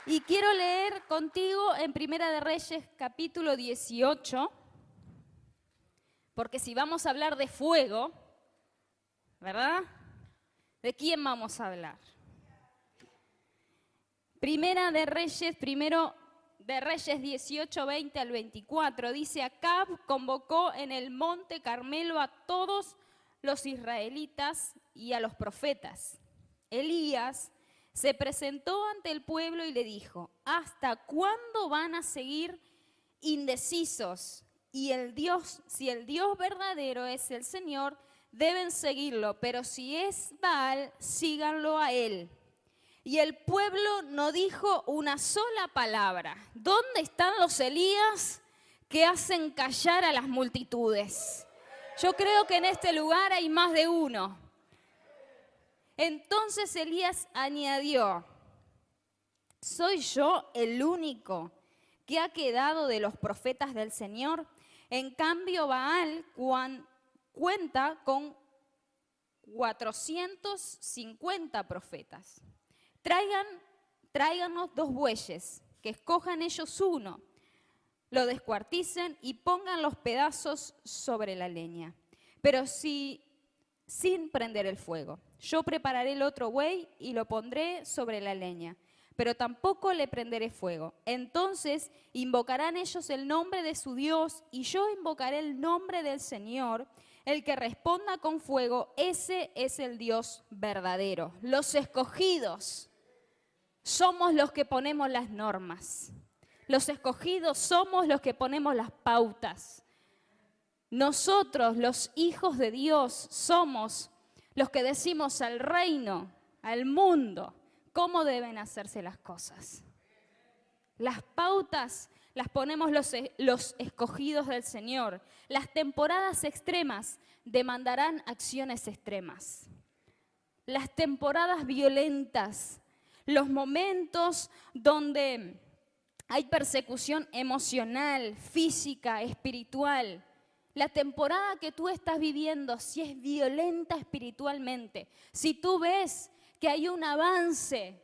Y quiero leer contigo en Primera de Reyes, capítulo 18, porque si vamos a hablar de fuego, ¿verdad? ¿De quién vamos a hablar? Primera de Reyes, primero de Reyes 18, 20 al 24, dice: Acab convocó en el monte Carmelo a todos los israelitas y a los profetas. Elías se presentó ante el pueblo y le dijo: ¿hasta cuándo van a seguir indecisos? Si el Dios verdadero es el Señor, deben seguirlo, pero si es Baal, síganlo a él. Y el pueblo no dijo una sola palabra. ¿Dónde están los Elías que hacen callar a las multitudes? Yo creo que en este lugar hay más de uno. Entonces Elías añadió: ¿soy yo el único que ha quedado de los profetas del Señor? En cambio, Baal cuenta con 450 profetas. Tráiganos 2 bueyes, que escojan ellos uno, lo descuarticen y pongan los pedazos sobre la leña, pero sin prender el fuego. Yo prepararé el otro buey y lo pondré sobre la leña, pero tampoco le prenderé fuego. Entonces invocarán ellos el nombre de su Dios y yo invocaré el nombre del Señor. El que responda con fuego, ese es el Dios verdadero. Los escogidos somos los que ponemos las normas. Los escogidos somos los que ponemos las pautas. Nosotros, los hijos de Dios, somos los que decimos al reino, al mundo, cómo deben hacerse las cosas. Las pautas las ponemos los escogidos del Señor. Las temporadas extremas demandarán acciones extremas. Las temporadas violentas, los momentos donde hay persecución emocional, física, espiritual. La temporada que tú estás viviendo, si es violenta espiritualmente, si tú ves que hay un avance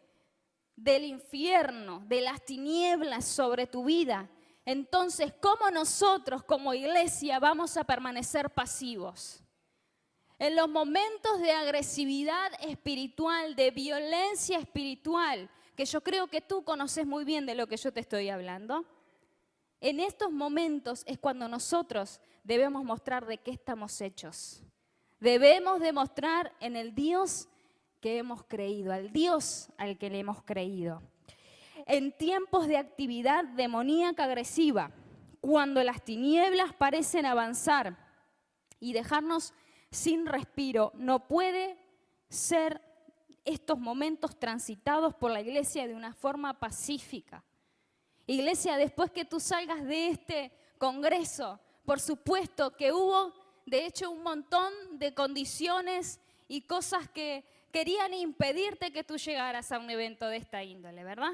del infierno, de las tinieblas sobre tu vida, entonces, ¿cómo nosotros como iglesia vamos a permanecer pasivos? En los momentos de agresividad espiritual, de violencia espiritual, que yo creo que tú conoces muy bien de lo que yo te estoy hablando, en estos momentos es cuando nosotros debemos mostrar de qué estamos hechos. Debemos demostrar en el Dios que hemos creído, al Dios al que le hemos creído. En tiempos de actividad demoníaca agresiva, cuando las tinieblas parecen avanzar y dejarnos sin respiro, no puede ser estos momentos transitados por la iglesia de una forma pacífica. Iglesia, después que tú salgas de este congreso, por supuesto que hubo, de hecho, un montón de condiciones y cosas que querían impedirte que tú llegaras a un evento de esta índole, ¿verdad?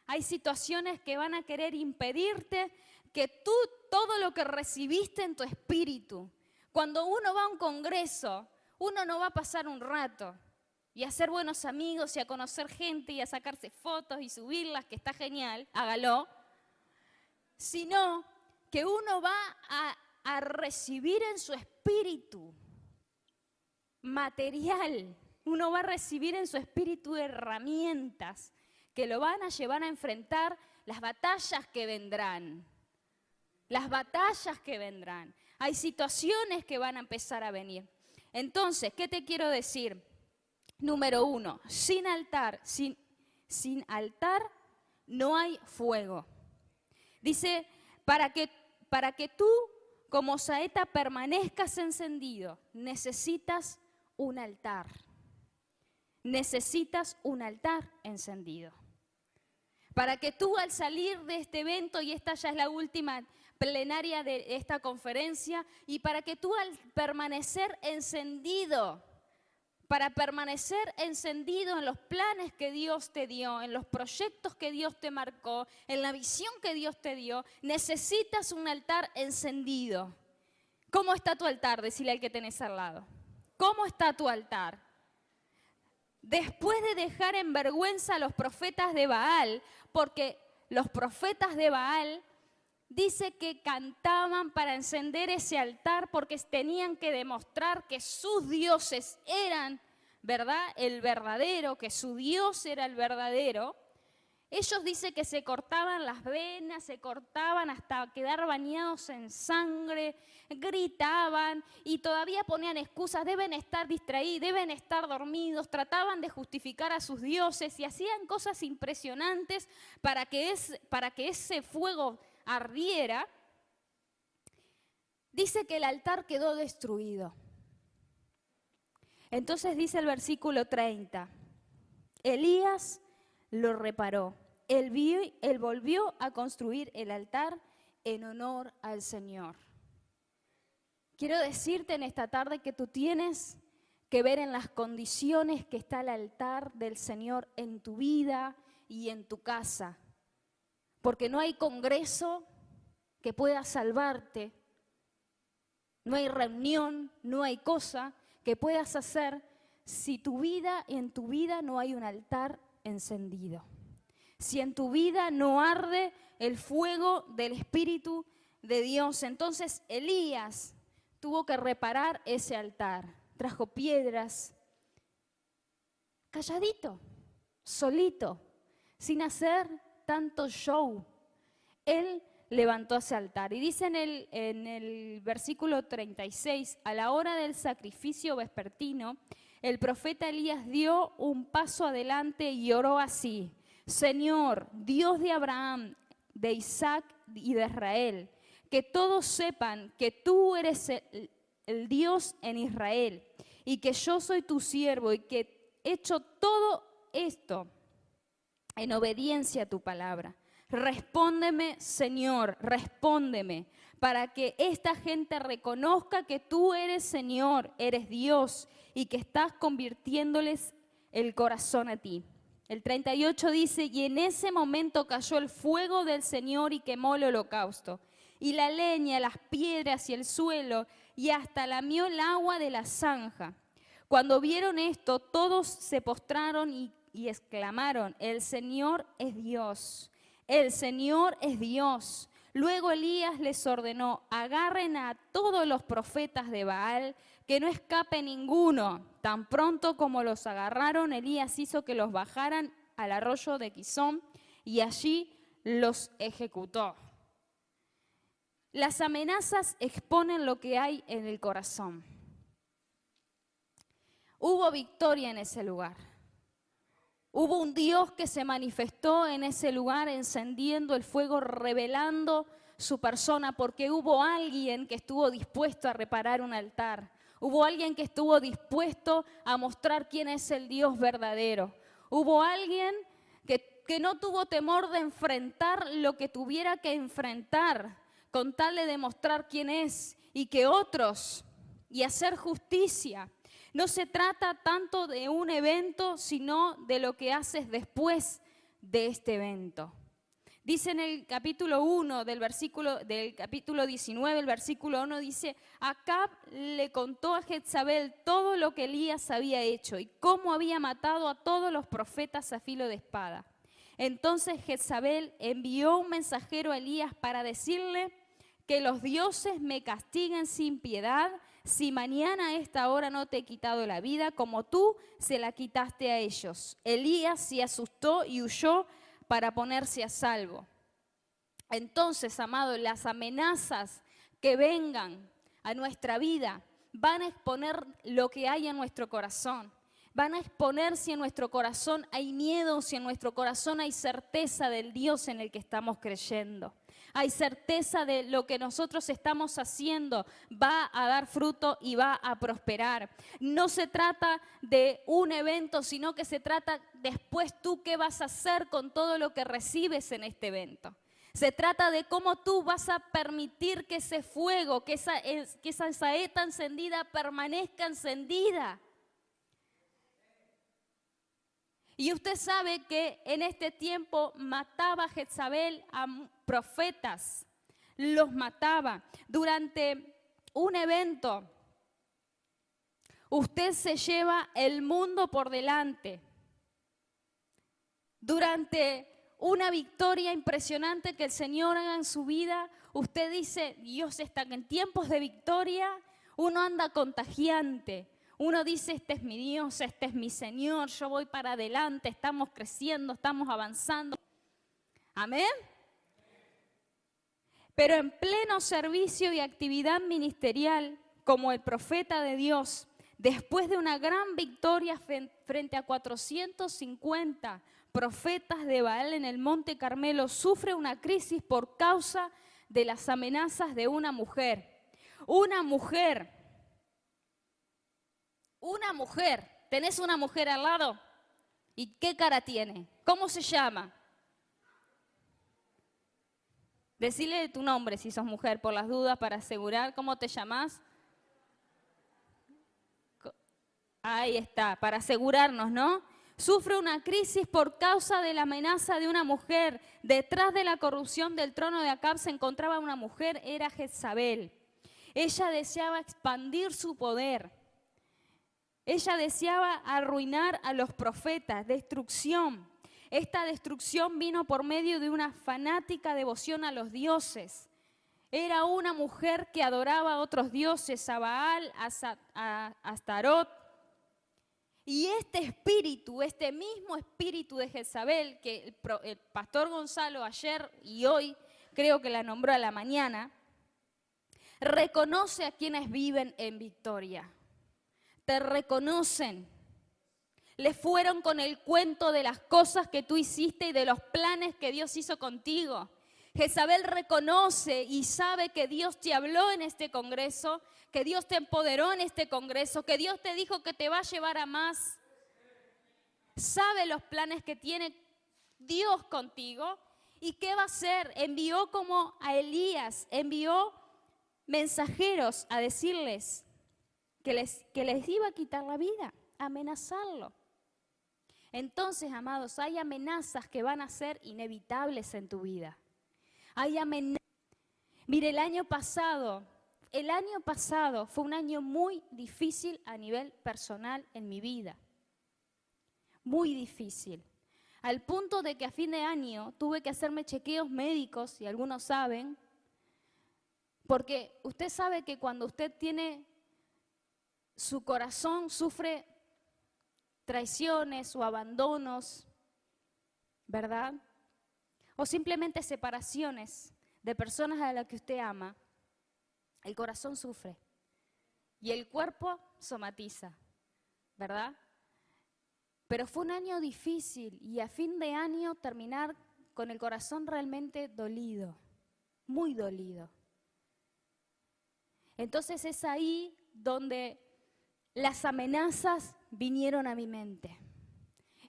Hay situaciones que van a querer impedirte que tú todo lo que recibiste en tu espíritu. Cuando uno va a un congreso, uno no va a pasar un rato y a hacer buenos amigos y a conocer gente y a sacarse fotos y subirlas, que está genial, hágalo, sino que uno va a recibir en su espíritu material, uno va a recibir en su espíritu herramientas que lo van a llevar a enfrentar las batallas que vendrán. Las batallas que vendrán. Hay situaciones que van a empezar a venir. Entonces, ¿qué te quiero decir? Número 1, sin altar no hay fuego. Dice, para que tú como saeta permanezcas encendido, necesitas un altar. Necesitas un altar encendido. Para que tú al salir de este evento, y esta ya es la última plenaria de esta conferencia, y para que tú al permanecer encendido, para permanecer encendido en los planes que Dios te dio, en los proyectos que Dios te marcó, en la visión que Dios te dio, necesitas un altar encendido. ¿Cómo está tu altar? Decile al que tenés al lado. ¿Cómo está tu altar? después de dejar en vergüenza a los profetas de Baal, porque los profetas de Baal dice que cantaban para encender ese altar porque tenían que demostrar que sus dioses eran, ¿verdad?, el verdadero, que su Dios era el verdadero. Ellos dicen que se cortaban las venas, se cortaban hasta quedar bañados en sangre, gritaban y todavía ponían excusas, deben estar distraídos, deben estar dormidos, trataban de justificar a sus dioses y hacían cosas impresionantes para que ese fuego ardiera. Dice que el altar quedó destruido. Entonces dice el versículo 30, Elías lo reparó. Él volvió a construir el altar en honor al Señor. Quiero decirte en esta tarde que tú tienes que ver en las condiciones que está el altar del Señor en tu vida y en tu casa. Porque no hay congreso que pueda salvarte, no hay reunión, no hay cosa que puedas hacer si en tu vida no hay un altar encendido. Si en tu vida no arde el fuego del Espíritu de Dios. Entonces Elías tuvo que reparar ese altar. Trajo piedras, calladito, solito, sin hacer tanto show. Él levantó ese altar. Y dice en el versículo 36, a la hora del sacrificio vespertino, el profeta Elías dio un paso adelante y oró así: Señor, Dios de Abraham, de Isaac y de Israel, que todos sepan que tú eres el Dios en Israel y que yo soy tu siervo y que he hecho todo esto en obediencia a tu palabra. Respóndeme, Señor, respóndeme, para que esta gente reconozca que tú eres Señor, eres Dios y que estás convirtiéndoles el corazón a ti. El 38 dice, y en ese momento cayó el fuego del Señor y quemó el holocausto, y la leña, las piedras y el suelo, y hasta lamió el agua de la zanja. Cuando vieron esto, todos se postraron y exclamaron, el Señor es Dios, el Señor es Dios. Luego Elías les ordenó, agarren a todos los profetas de Baal, que no escape ninguno. Tan pronto como los agarraron, Elías hizo que los bajaran al arroyo de Quizón y allí los ejecutó. Las amenazas exponen lo que hay en el corazón. Hubo victoria en ese lugar. Hubo un Dios que se manifestó en ese lugar encendiendo el fuego, revelando su persona, porque hubo alguien que estuvo dispuesto a reparar un altar. Hubo alguien que estuvo dispuesto a mostrar quién es el Dios verdadero. Hubo alguien que no tuvo temor de enfrentar lo que tuviera que enfrentar, con tal de demostrar quién es y que otros, y hacer justicia. No se trata tanto de un evento, sino de lo que haces después de este evento. Dice en el capítulo 1 del capítulo 19, el versículo 1 dice, Acab le contó a Jezabel todo lo que Elías había hecho y cómo había matado a todos los profetas a filo de espada. Entonces Jezabel envió un mensajero a Elías para decirle que los dioses me castiguen sin piedad si mañana a esta hora no te he quitado la vida como tú se la quitaste a ellos. Elías se asustó y huyó para ponerse a salvo. Entonces, amados, las amenazas que vengan a nuestra vida van a exponer lo que hay en nuestro corazón. Van a exponer si en nuestro corazón hay miedo, si en nuestro corazón hay certeza del Dios en el que estamos creyendo. Hay certeza de lo que nosotros estamos haciendo va a dar fruto y va a prosperar. No se trata de un evento, sino que se trata después tú qué vas a hacer con todo lo que recibes en este evento. Se trata de cómo tú vas a permitir que ese fuego, que esa saeta encendida permanezca encendida. Y usted sabe que en este tiempo mataba a Jezabel a profetas, los mataba. Durante un evento usted se lleva el mundo por delante. Durante una victoria impresionante que el Señor haga en su vida, usted dice, Dios está en tiempos de victoria, uno anda contagiante. Uno dice, este es mi Dios, este es mi Señor, yo voy para adelante, estamos creciendo, estamos avanzando. Amén. Pero en pleno servicio y actividad ministerial, como el profeta de Dios, después de una gran victoria frente a 450 profetas de Baal en el Monte Carmelo, sufre una crisis por causa de las amenazas de una mujer. Una mujer. ¿Tenés una mujer al lado? ¿Y qué cara tiene? ¿Cómo se llama? Decile tu nombre si sos mujer, por las dudas, para asegurar. ¿Cómo te llamás? Ahí está, para asegurarnos, ¿no? Sufre una crisis por causa de la amenaza de una mujer. Detrás de la corrupción del trono de Acab se encontraba una mujer, era Jezabel. Ella deseaba expandir su poder. Ella deseaba arruinar a los profetas, destrucción. Esta destrucción vino por medio de una fanática devoción a los dioses. Era una mujer que adoraba a otros dioses, a Baal, a Astarot. Y este mismo espíritu de Jezabel, que el pastor Gonzalo ayer y hoy, creo que la nombró a la mañana, reconoce a quienes viven en victoria. Te reconocen. Le fueron con el cuento de las cosas que tú hiciste y de los planes que Dios hizo contigo. Jezabel reconoce y sabe que Dios te habló en este congreso, que Dios te empoderó en este congreso, que Dios te dijo que te va a llevar a más. Sabe los planes que tiene Dios contigo y qué va a hacer. Envió como a Elías, envió mensajeros a decirles que les iba a quitar la vida, a amenazarlo. Entonces, amados, hay amenazas que van a ser inevitables en tu vida. Hay amenazas. Mire, el año pasado fue un año muy difícil a nivel personal en mi vida. Muy difícil. Al punto de que a fin de año tuve que hacerme chequeos médicos, y algunos saben, porque usted sabe que cuando usted tiene su corazón sufre traiciones o abandonos, ¿verdad? O simplemente separaciones de personas a las que usted ama, el corazón sufre y el cuerpo somatiza, ¿verdad? Pero fue un año difícil y a fin de año terminar con el corazón realmente dolido, muy dolido. Entonces es ahí donde las amenazas vinieron a mi mente.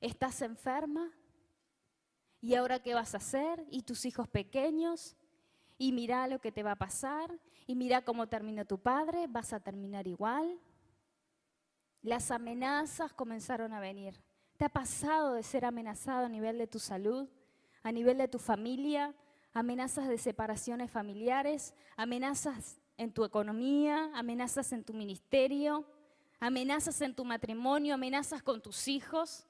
¿Estás enferma? ¿Y ahora qué vas a hacer? ¿Y tus hijos pequeños? Y mira lo que te va a pasar. Y mira cómo terminó tu padre. ¿Vas a terminar igual? Las amenazas comenzaron a venir. ¿Te ha pasado de ser amenazado a nivel de tu salud? ¿A nivel de tu familia? ¿Amenazas de separaciones familiares? ¿Amenazas en tu economía? ¿Amenazas en tu ministerio? ¿Amenazas en tu matrimonio? ¿Amenazas con tus hijos?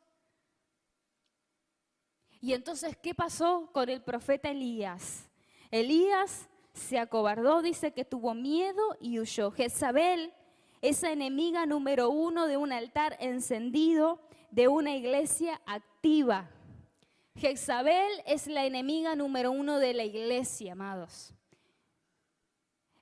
Y entonces, ¿qué pasó con el profeta Elías? Elías se acobardó, dice que tuvo miedo y huyó. Jezabel, esa enemiga número 1 de un altar encendido, de una iglesia activa. Jezabel es la enemiga número 1 de la iglesia, amados.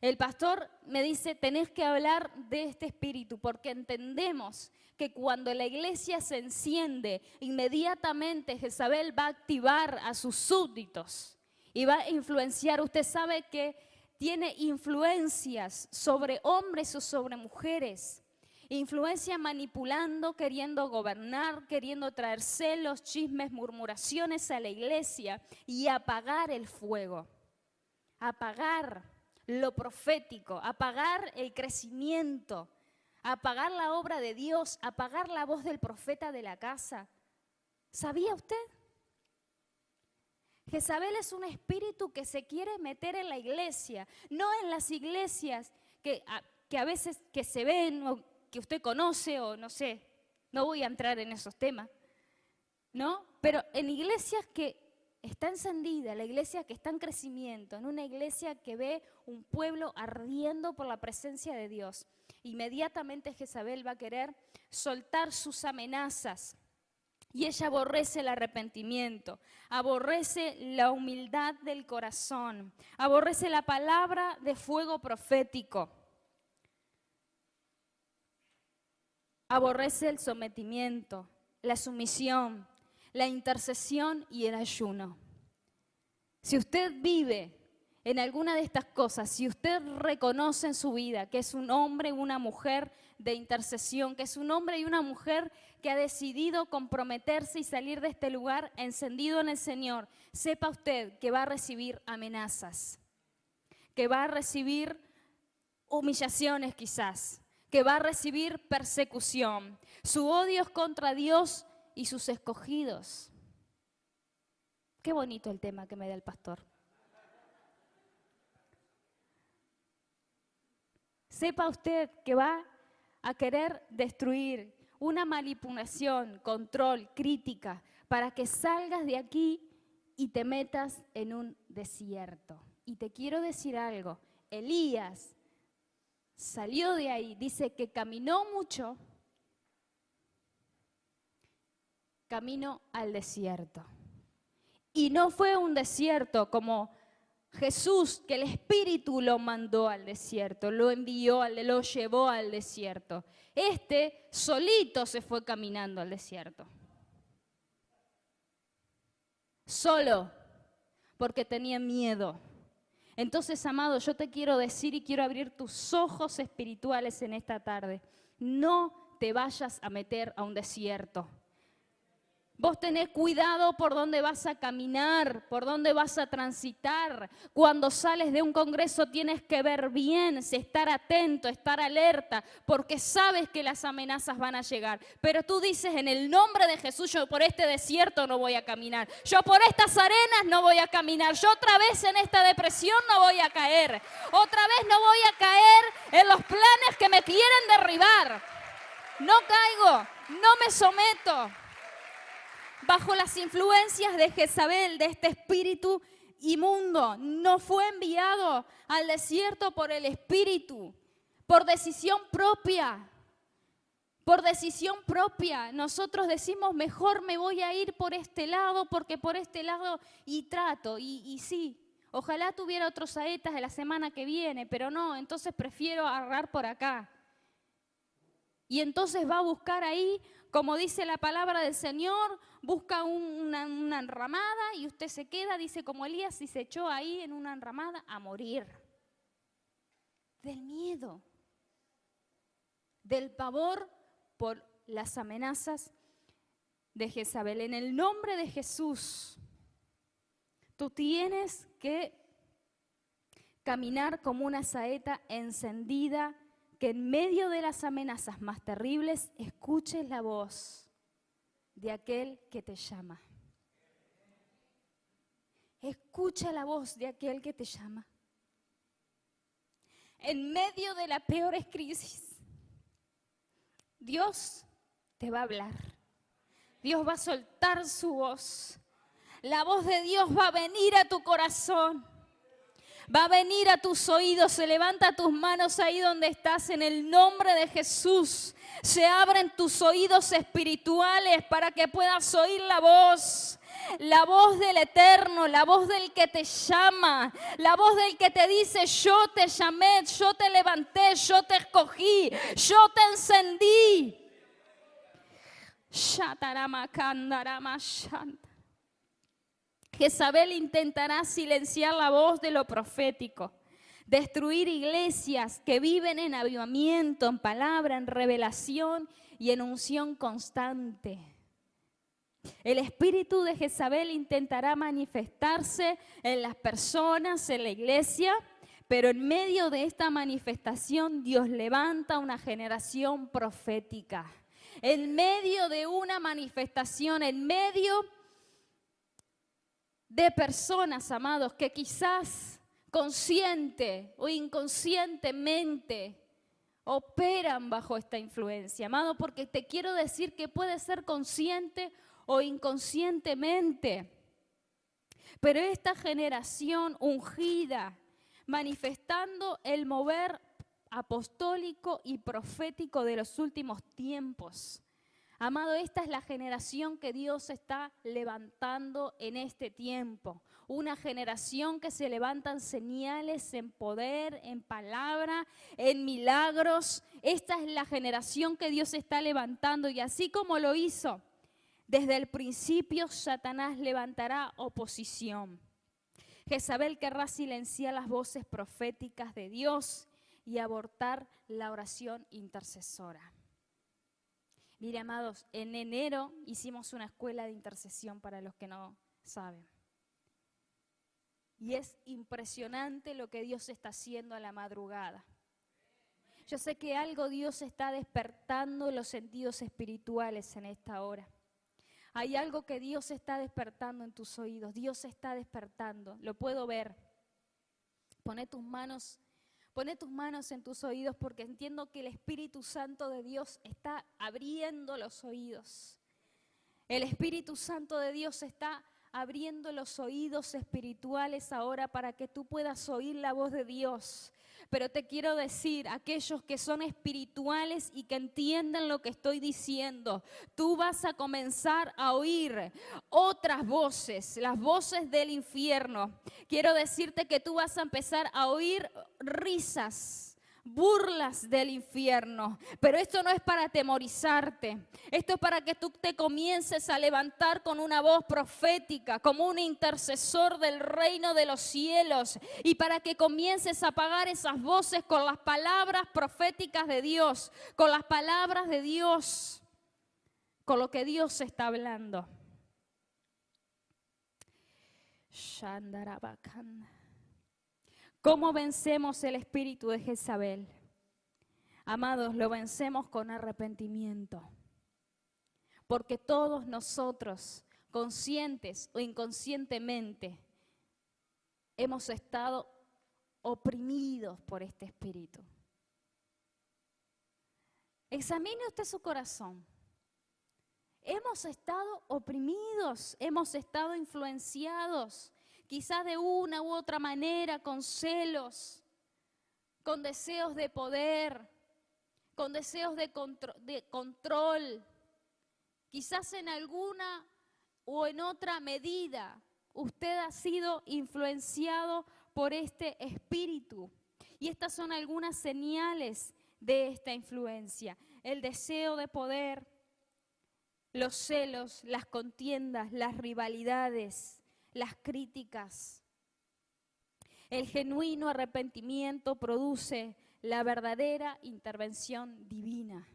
El pastor me dice, tenés que hablar de este espíritu, porque entendemos que cuando la iglesia se enciende, inmediatamente Jezabel va a activar a sus súbditos y va a influenciar. Usted sabe que tiene influencias sobre hombres o sobre mujeres. Influencia manipulando, queriendo gobernar, queriendo traer celos, chismes, murmuraciones a la iglesia y apagar el fuego, apagar lo profético, apagar el crecimiento, apagar la obra de Dios, apagar la voz del profeta de la casa. ¿Sabía usted? Jezabel es un espíritu que se quiere meter en la iglesia, no en las iglesias que a veces que se ven que usted conoce o no sé, no voy a entrar en esos temas, ¿no? Pero en iglesias que está encendida, la iglesia que está en crecimiento, en una iglesia que ve un pueblo ardiendo por la presencia de Dios, inmediatamente Jezabel va a querer soltar sus amenazas. Y ella aborrece el arrepentimiento, aborrece la humildad del corazón, aborrece la palabra de fuego profético, aborrece el sometimiento, la sumisión, la intercesión y el ayuno. Si usted vive en alguna de estas cosas, si usted reconoce en su vida que es un hombre y una mujer de intercesión, que es un hombre y una mujer que ha decidido comprometerse y salir de este lugar encendido en el Señor, sepa usted que va a recibir amenazas, que va a recibir humillaciones quizás, que va a recibir persecución. Su odio es contra Dios y sus escogidos. Qué bonito el tema que me da el pastor. Sepa usted que va a querer destruir una manipulación, control, crítica, para que salgas de aquí y te metas en un desierto. Y te quiero decir algo, Elías salió de ahí, dice que caminó mucho, camino al desierto. Y no fue un desierto como Jesús, que el Espíritu lo mandó al desierto, lo envió, lo llevó al desierto. Este solito se fue caminando al desierto. Solo, porque tenía miedo. Entonces, amado, yo te quiero decir y quiero abrir tus ojos espirituales en esta tarde. No te vayas a meter a un desierto. Vos tenés cuidado por dónde vas a caminar, por dónde vas a transitar. Cuando sales de un congreso tienes que ver bien, estar atento, estar alerta, porque sabes que las amenazas van a llegar. Pero tú dices, en el nombre de Jesús, yo por este desierto no voy a caminar. Yo por estas arenas no voy a caminar. Yo otra vez en esta depresión no voy a caer. Otra vez no voy a caer en los planes que me quieren derribar. No caigo, no me someto bajo las influencias de Jezabel, de este espíritu inmundo. No fue enviado al desierto por el espíritu, por decisión propia. Por decisión propia. Nosotros decimos, mejor me voy a ir por este lado, porque por este lado y trato. Y sí, ojalá tuviera otros saetas de la semana que viene, pero no, entonces prefiero agarrar por acá. Y entonces va a buscar ahí, como dice la palabra del Señor, busca una enramada y usted se queda, dice como Elías, y se echó ahí en una enramada a morir. Del miedo, del pavor por las amenazas de Jezabel. En el nombre de Jesús, tú tienes que caminar como una saeta encendida, que en medio de las amenazas más terribles escuches la voz de aquel que te llama. Escucha la voz de aquel que te llama. En medio de las peores crisis, Dios te va a hablar. Dios va a soltar su voz. La voz de Dios va a venir a tu corazón. Va a venir a tus oídos. Se levanta tus manos ahí donde estás en el nombre de Jesús. Se abren tus oídos espirituales para que puedas oír la voz del Eterno, la voz del que te llama, la voz del que te dice, yo te llamé, yo te levanté, yo te escogí, yo te encendí. Jezabel intentará silenciar la voz de lo profético, destruir iglesias que viven en avivamiento, en palabra, en revelación y en unción constante. El espíritu de Jezabel intentará manifestarse en las personas, en la iglesia, pero en medio de esta manifestación Dios levanta una generación profética. En medio de una manifestación, en medio de personas, amados, que quizás consciente o inconscientemente operan bajo esta influencia, amado, porque te quiero decir que puede ser consciente o inconscientemente. Pero esta generación ungida, manifestando el mover apostólico y profético de los últimos tiempos. Amado, esta es la generación que Dios está levantando en este tiempo. Una generación que se levantan señales en poder, en palabra, en milagros. Esta es la generación que Dios está levantando, y así como lo hizo desde el principio, Satanás levantará oposición. Jezabel querrá silenciar las voces proféticas de Dios y abortar la oración intercesora. Mire, amados, en enero hicimos una escuela de intercesión para los que no saben. Y es impresionante lo que Dios está haciendo a la madrugada. Yo sé que algo Dios está despertando los sentidos espirituales en esta hora. Hay algo que Dios está despertando en tus oídos. Dios está despertando, lo puedo ver. Pone tus manos en tus oídos, porque entiendo que el Espíritu Santo de Dios está abriendo los oídos. El Espíritu Santo de Dios está abriendo los oídos espirituales ahora para que tú puedas oír la voz de Dios. Pero te quiero decir, aquellos que son espirituales y que entienden lo que estoy diciendo, tú vas a comenzar a oír otras voces, las voces del infierno. Quiero decirte que tú vas a empezar a oír risas, burlas del infierno, pero esto no es para atemorizarte, esto es para que tú te comiences a levantar con una voz profética, como un intercesor del reino de los cielos, y para que comiences a apagar esas voces con las palabras proféticas de Dios, con las palabras de Dios, con lo que Dios está hablando. Shandarabakan. ¿Cómo vencemos el espíritu de Jezabel? Amados, lo vencemos con arrepentimiento. Porque todos nosotros, conscientes o inconscientemente, hemos estado oprimidos por este espíritu. Examine usted su corazón. Hemos estado oprimidos, hemos estado influenciados, quizás de una u otra manera, con celos, con deseos de poder, con deseos de control. Quizás en alguna o en otra medida usted ha sido influenciado por este espíritu. Y estas son algunas señales de esta influencia: el deseo de poder, los celos, las contiendas, las rivalidades, las críticas. El genuino arrepentimiento produce la verdadera intervención divina.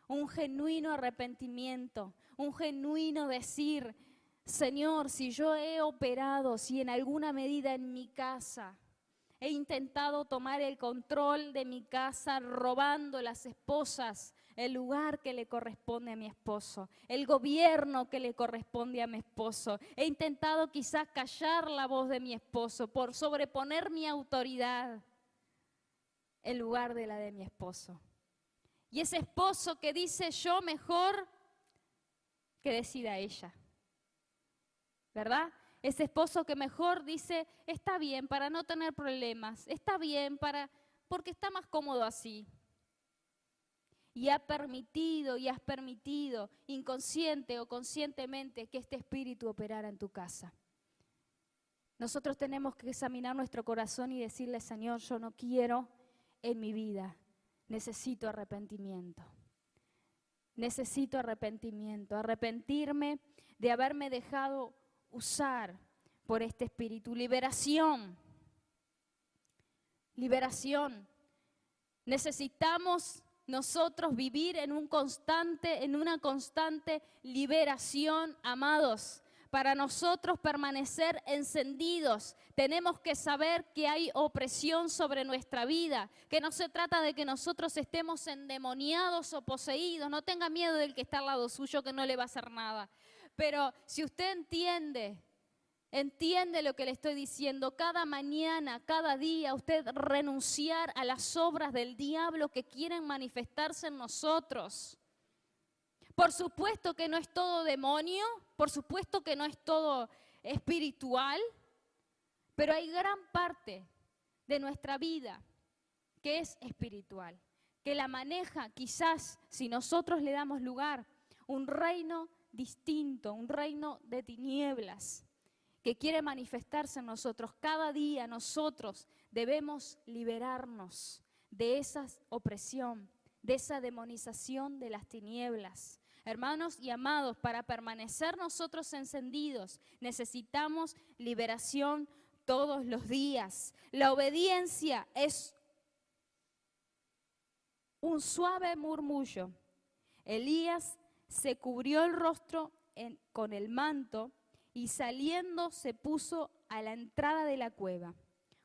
Un genuino arrepentimiento, un genuino decir: Señor, si yo he operado, si en alguna medida en mi casa he intentado tomar el control de mi casa, robando las esposas, el lugar que le corresponde a mi esposo, el gobierno que le corresponde a mi esposo. He intentado quizás callar la voz de mi esposo por sobreponer mi autoridad en lugar de la de mi esposo. Y ese esposo que dice: yo mejor, que decida ella, ¿verdad? Ese esposo que mejor dice: está bien para no tener problemas, está bien porque está más cómodo así. Y has permitido, inconsciente o conscientemente, que este espíritu operara en tu casa. Nosotros tenemos que examinar nuestro corazón y decirle: Señor, yo no quiero en mi vida, necesito arrepentimiento. Necesito arrepentimiento, arrepentirme de haberme dejado usar por este espíritu. Liberación. Necesitamos nosotros vivir en una constante liberación, amados. Para nosotros permanecer encendidos, tenemos que saber que hay opresión sobre nuestra vida, que no se trata de que nosotros estemos endemoniados o poseídos. No tenga miedo del que está al lado suyo, que no le va a hacer nada. Pero si usted entiende Entiende lo que le estoy diciendo. Cada mañana, cada día, usted renunciar a las obras del diablo que quieren manifestarse en nosotros. Por supuesto que no es todo demonio, por supuesto que no es todo espiritual, pero hay gran parte de nuestra vida que es espiritual, que la maneja quizás, si nosotros le damos lugar, un reino distinto, un reino de tinieblas, que quiere manifestarse en nosotros. Cada día nosotros debemos liberarnos de esa opresión, de esa demonización de las tinieblas. Hermanos y amados, para permanecer nosotros encendidos, necesitamos liberación todos los días. La obediencia es un suave murmullo. Elías se cubrió el rostro con el manto y saliendo se puso a la entrada de la cueva,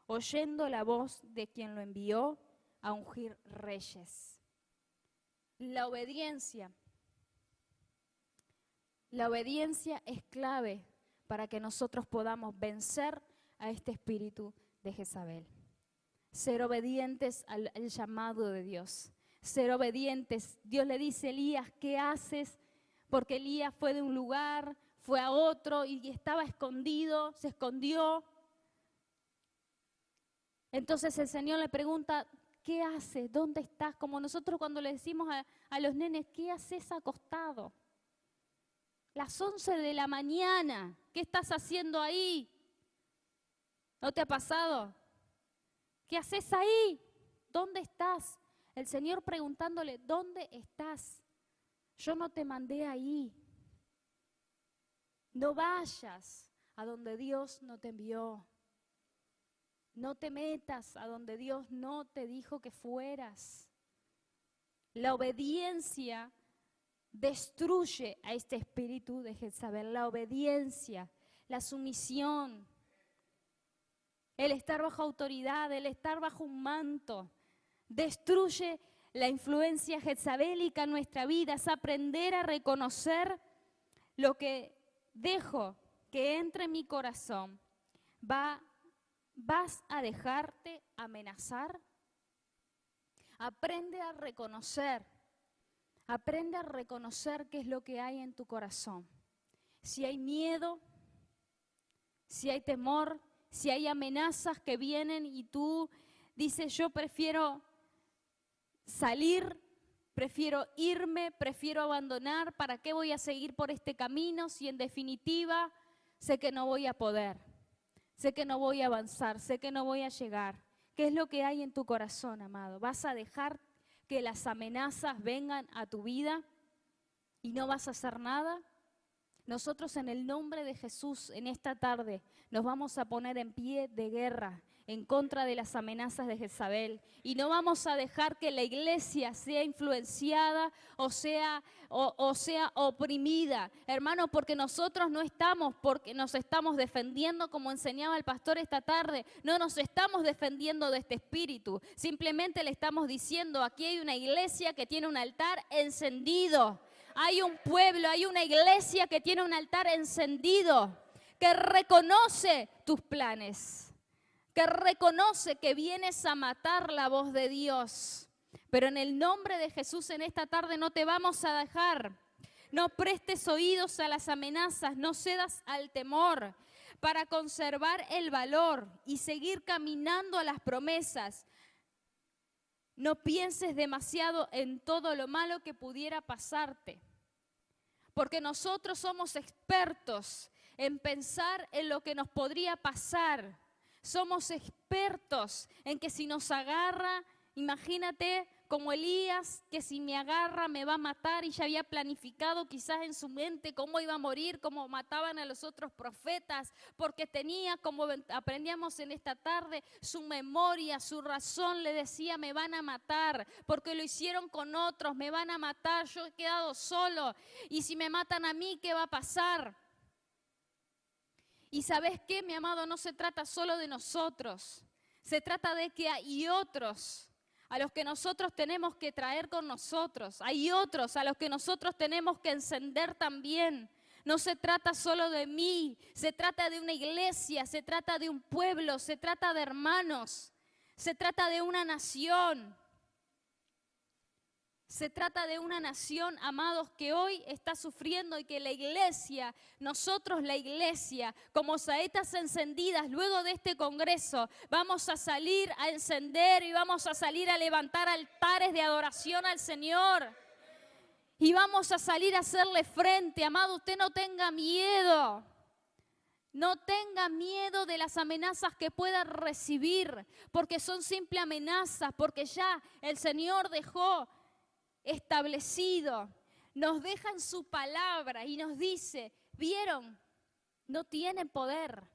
oyendo la voz de quien lo envió a ungir reyes. La obediencia es clave para que nosotros podamos vencer a este espíritu de Jezabel. Ser obedientes al llamado de Dios. Ser obedientes. Dios le dice a Elías, ¿qué haces? Porque Elías fue de un lugar, fue a otro y estaba escondido, se escondió. Entonces el Señor le pregunta, ¿qué haces? ¿Dónde estás? Como nosotros cuando le decimos a los nenes, ¿qué haces acostado? Las 11 de la mañana, ¿qué estás haciendo ahí? ¿No te ha pasado? ¿Qué haces ahí? ¿Dónde estás? El Señor preguntándole, ¿dónde estás? Yo no te mandé ahí. No vayas a donde Dios no te envió. No te metas a donde Dios no te dijo que fueras. La obediencia destruye a este espíritu de Jezabel. La obediencia, la sumisión, el estar bajo autoridad, el estar bajo un manto, destruye la influencia jezabélica en nuestra vida. Es aprender a reconocer lo que dejo que entre en mi corazón. ¿Vas a dejarte amenazar? Aprende a reconocer qué es lo que hay en tu corazón. Si hay miedo, si hay temor, si hay amenazas que vienen y tú dices, yo prefiero salir, prefiero irme, prefiero abandonar, ¿para qué voy a seguir por este camino si en definitiva sé que no voy a poder? Sé que no voy a avanzar, sé que no voy a llegar. ¿Qué es lo que hay en tu corazón, amado? ¿Vas a dejar que las amenazas vengan a tu vida y no vas a hacer nada? Nosotros en el nombre de Jesús en esta tarde nos vamos a poner en pie de guerra en contra de las amenazas de Jezabel y no vamos a dejar que la iglesia sea influenciada o sea oprimida, hermano, porque nosotros no estamos porque nos estamos defendiendo como enseñaba el pastor esta tarde, no nos estamos defendiendo de este espíritu, simplemente le estamos diciendo, aquí hay una iglesia que tiene un altar encendido. Hay un pueblo, hay una iglesia que tiene un altar encendido, que reconoce tus planes, que reconoce que vienes a matar la voz de Dios. Pero en el nombre de Jesús en esta tarde no te vamos a dejar. No prestes oídos a las amenazas, no cedas al temor. Para conservar el valor y seguir caminando a las promesas, no pienses demasiado en todo lo malo que pudiera pasarte, porque nosotros somos expertos en pensar en lo que nos podría pasar. Somos expertos en que si nos agarra, imagínate como Elías, que si me agarra me va a matar y ya había planificado quizás en su mente cómo iba a morir, cómo mataban a los otros profetas, porque tenía, como aprendíamos en esta tarde, su memoria, su razón le decía me van a matar, porque lo hicieron con otros, me van a matar, yo he quedado solo y si me matan a mí, ¿qué va a pasar? Y ¿sabes qué, mi amado? No se trata solo de nosotros, se trata de que hay otros a los que nosotros tenemos que traer con nosotros. Hay otros a los que nosotros tenemos que encender también. No se trata solo de mí, se trata de una iglesia, se trata de un pueblo, se trata de hermanos, se trata de una nación. Se trata de una nación, amados, que hoy está sufriendo y que la iglesia, nosotros la iglesia, como saetas encendidas luego de este congreso, vamos a salir a encender y vamos a salir a levantar altares de adoración al Señor. Y vamos a salir a hacerle frente. Amado, usted no tenga miedo. No tenga miedo de las amenazas que pueda recibir, porque son simple amenazas, porque ya el Señor dejó establecido, nos deja en su palabra y nos dice, ¿vieron? No tienen poder.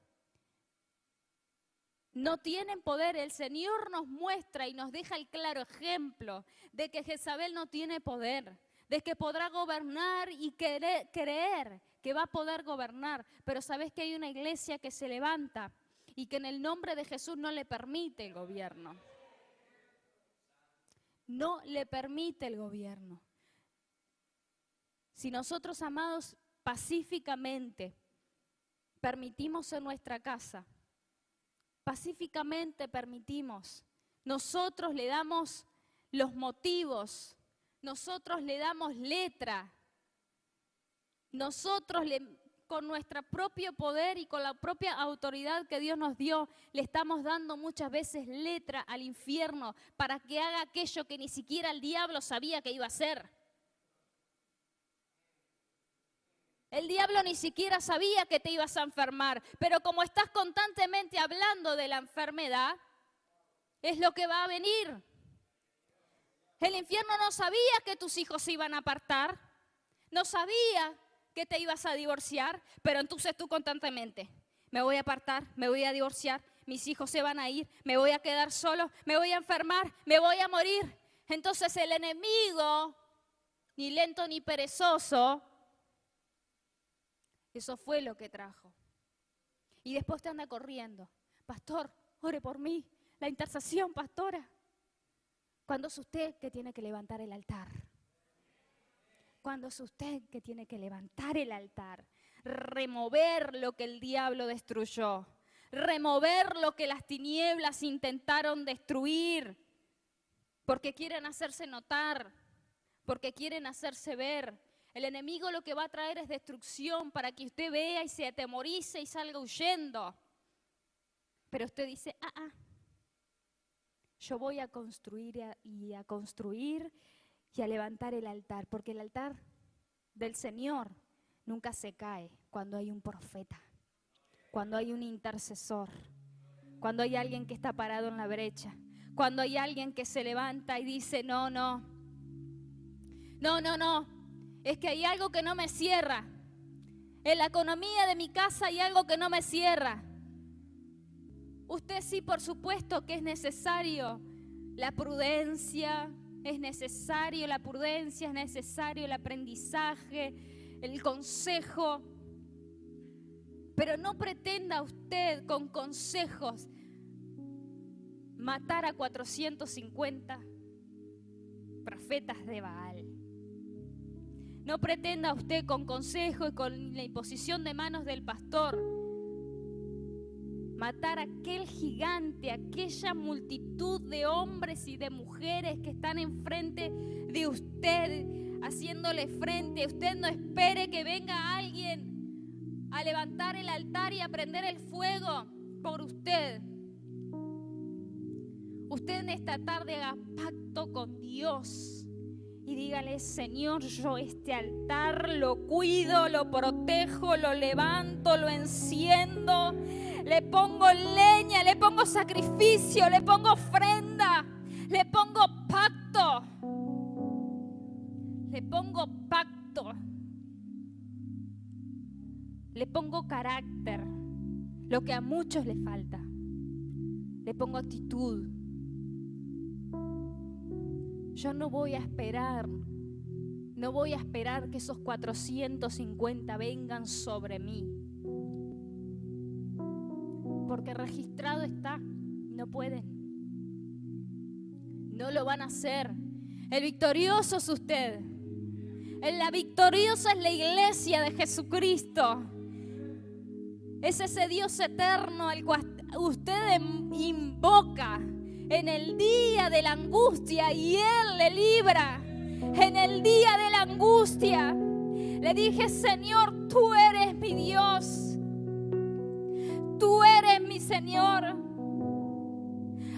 No tienen poder. El Señor nos muestra y nos deja el claro ejemplo de que Jezabel no tiene poder, de que podrá gobernar y creer que va a poder gobernar. Pero sabes que hay una iglesia que se levanta y que en el nombre de Jesús no le permite el gobierno. No le permite el gobierno. Si nosotros, amados, pacíficamente permitimos en nuestra casa, pacíficamente permitimos, nosotros le damos los motivos, nosotros le damos letra, nosotros con nuestro propio poder y con la propia autoridad que Dios nos dio, le estamos dando muchas veces letra al infierno para que haga aquello que ni siquiera el diablo sabía que iba a hacer. El diablo ni siquiera sabía que te ibas a enfermar, pero como estás constantemente hablando de la enfermedad, es lo que va a venir. El infierno no sabía que tus hijos se iban a apartar, no sabía que te ibas a divorciar, pero entonces tú constantemente, me voy a apartar, me voy a divorciar, mis hijos se van a ir, me voy a quedar solo, me voy a enfermar, me voy a morir. Entonces el enemigo, ni lento ni perezoso, eso fue lo que trajo. Y después te anda corriendo, pastor, ore por mí, la intercesión, pastora. ¿Cuándo es usted que tiene que levantar el altar? Cuando es usted que tiene que levantar el altar, remover lo que el diablo destruyó, remover lo que las tinieblas intentaron destruir, porque quieren hacerse notar, porque quieren hacerse ver. El enemigo lo que va a traer es destrucción para que usted vea y se atemorice y salga huyendo. Pero usted dice, yo voy a construir y a levantar el altar, porque el altar del Señor nunca se cae cuando hay un profeta, cuando hay un intercesor, cuando hay alguien que está parado en la brecha, cuando hay alguien que se levanta y dice, no, es que hay algo que no me cierra, en la economía de mi casa hay algo que no me cierra. Usted sí, por supuesto que es necesario la prudencia, es necesario la prudencia, es necesario el aprendizaje, el consejo. Pero no pretenda usted con consejos matar a 450 profetas de Baal. No pretenda usted con consejo y con la imposición de manos del pastor matar a aquel gigante, aquella multitud de hombres y de mujeres que están enfrente de usted, haciéndole frente. Usted no espere que venga alguien a levantar el altar y a prender el fuego por usted. Usted en esta tarde haga pacto con Dios y dígale, Señor, yo este altar lo cuido, lo protejo, lo levanto, lo enciendo. Le pongo leña, le pongo sacrificio, le pongo ofrenda, le pongo pacto. Le pongo pacto. Le pongo carácter, lo que a muchos les falta. Le pongo actitud. Yo no voy a esperar que esos 450 vengan sobre mí. Porque registrado está, no pueden. No lo van a hacer. El victorioso es usted. La victoriosa es la iglesia de Jesucristo. Es ese Dios eterno al cual usted invoca en el día de la angustia y Él le libra. En el día de la angustia le dije: Señor, tú eres mi Dios. Tú eres mi Señor.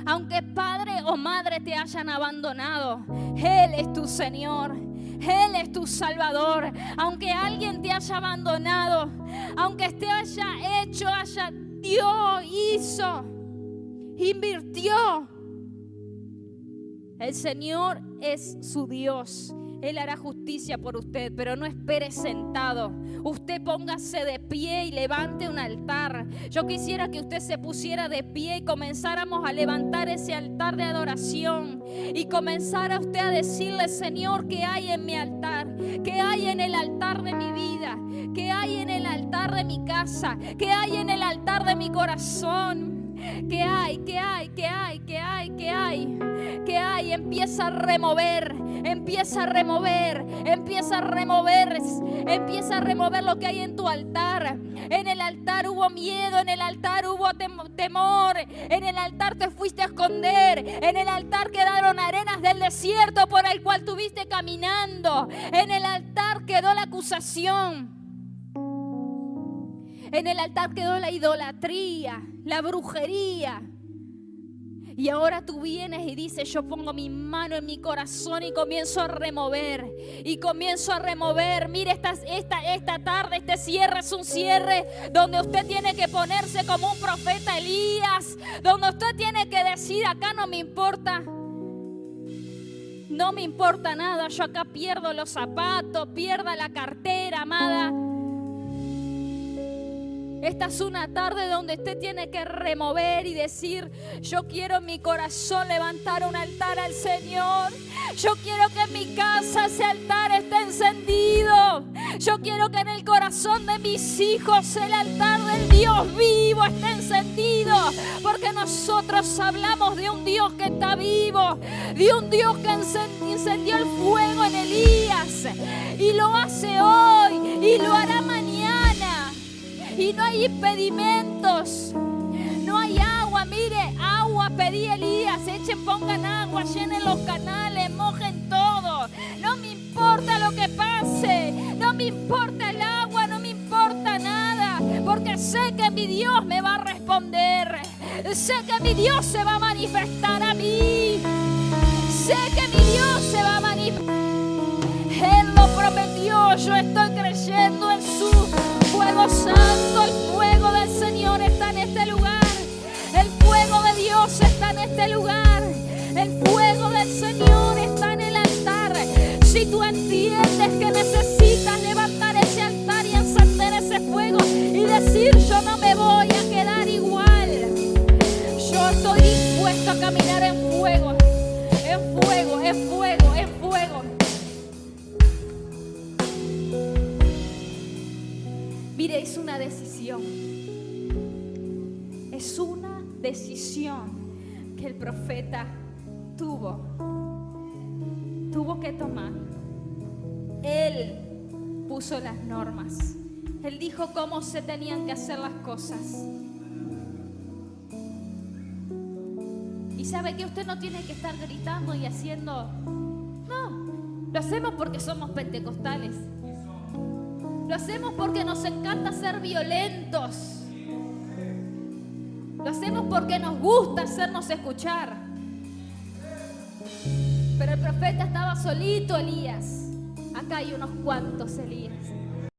Aunque padre o madre te hayan abandonado, Él es tu Señor. Él es tu Salvador. Aunque alguien te haya abandonado, aunque te haya hecho, dio, hizo, invirtió, el Señor es su Dios. Él hará justicia por usted, pero no espere sentado. Usted póngase de pie y levante un altar. Yo quisiera que usted se pusiera de pie y comenzáramos a levantar ese altar de adoración. Y comenzara usted a decirle: Señor, ¿qué hay en mi altar? ¿Qué hay en el altar de mi vida? ¿Qué hay en el altar de mi casa? ¿Qué hay en el altar de mi corazón? ¿Qué hay? ¿Qué hay? ¿Qué hay? ¿Qué hay? ¿Qué hay? ¿Qué hay? Empieza a remover, empieza a remover, empieza a remover, empieza a remover lo que hay en tu altar. En el altar hubo miedo, en el altar hubo temor, en el altar te fuiste a esconder, en el altar quedaron arenas del desierto por el cual tuviste caminando, en el altar quedó la acusación. En el altar quedó la idolatría, la brujería. Y ahora tú vienes y dices: yo pongo mi mano en mi corazón y comienzo a remover. Y comienzo a remover. Mire, esta tarde este cierre es un cierre donde usted tiene que ponerse como un profeta Elías. Donde usted tiene que decir: acá no me importa. No me importa nada. Yo acá pierdo los zapatos, pierda la cartera, amada. Esta es una tarde donde usted tiene que remover y decir: yo quiero en mi corazón levantar un altar al Señor. Yo quiero que en mi casa ese altar esté encendido. Yo quiero que en el corazón de mis hijos el altar del Dios vivo esté encendido. Porque nosotros hablamos de un Dios que está vivo, de un Dios que encendió el fuego en Elías. Y lo hace hoy y lo hará mañana. Y no hay impedimentos, no hay agua. Mire, agua pedí Elías: pongan agua, llenen los canales, mojen todo. No me importa lo que pase, no me importa el agua, no me importa nada, porque sé que mi Dios me va a responder. Sé que mi Dios se va a manifestar a mí. Sé que mi Dios se va a manifestar. Él lo prometió, yo estoy creyendo en su fuego santo. El fuego del Señor está en este lugar. El fuego de Dios está en este lugar. El fuego del Señor está en el altar. Si tú entiendes que necesitas levantar ese altar y encender ese fuego y decir: yo no me voy a quedar igual. Yo estoy dispuesto a caminar en fuego, en fuego, en fuego, en fuego. Mire, es una decisión. Es una decisión que el profeta tuvo que tomar. Él puso las normas. Él dijo cómo se tenían que hacer las cosas. Y sabe que usted no tiene que estar gritando y haciendo. No, lo hacemos porque somos pentecostales. Lo hacemos porque nos encanta ser violentos. Lo hacemos porque nos gusta hacernos escuchar. Pero el profeta estaba solito, Elías. Acá hay unos cuantos Elías.